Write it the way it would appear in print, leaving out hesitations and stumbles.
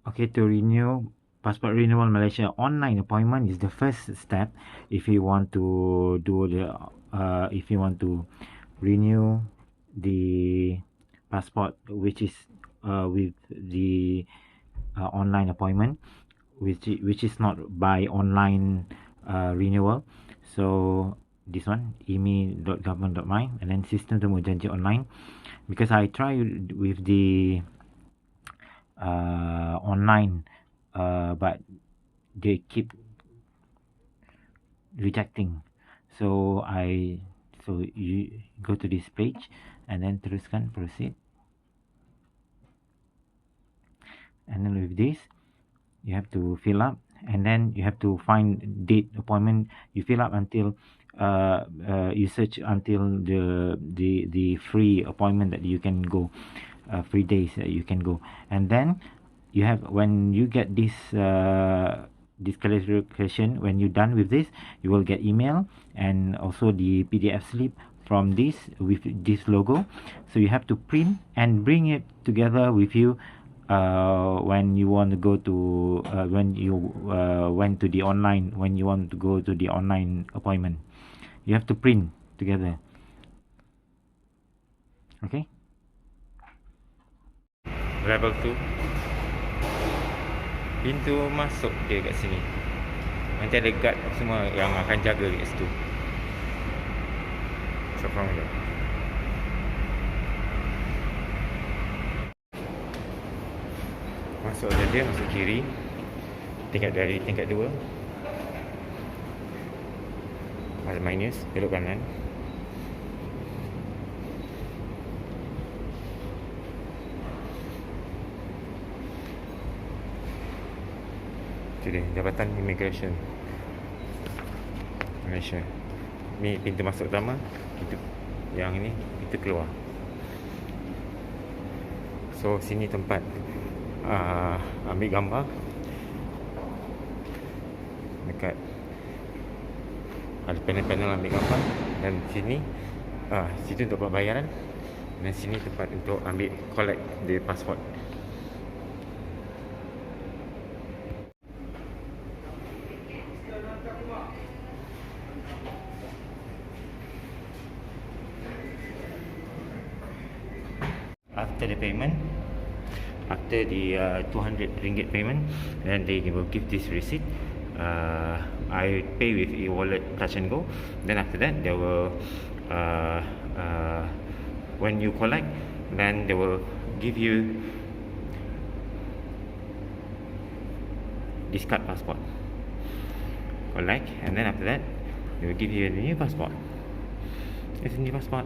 Okay, to renew passport renewal Malaysia online appointment is the first step if you want to do the if you want to renew the passport, which is with the online appointment, which is not by online renewal. So this one imi.government.my and then sistem temu janji online, because I try with the online, but they keep rejecting. So you go to this page and then teruskan proceed, and then with this you have to fill up, and then you have to find date appointment. You fill up until you search until the free appointment that you can go, free days that you can go, and then you have, when you get this clarification, when you're done with this, you will get email and also the PDF slip from this with this logo. So you have to print and bring it together with you when you want to go to when you went to the online, when you want to go to the online appointment, you have to print together. Okay, level 2, pintu masuk dia kat sini. Nanti ada guard semua yang akan jaga kat situ. Sokong je. Masuk saja, masuk kiri. Tingkat 2. Ada minus, belok kanan. Itu dia, Jabatan Immigration Malaysia. Ni pintu masuk utama, itu yang ini pintu keluar. So sini tempat ambil gambar dekat, ada panel-panel ambil gambar, dan sini situ untuk buat bayaran, dan sini tempat untuk ambil collect the passport. After the payment, after the 200 ringgit payment, then they will give this receipt. I pay with e-wallet touch and go. Then after that, they will when you collect, then they will give you this card passport. Collect, and then after that, they will give you a new passport. It's a new passport.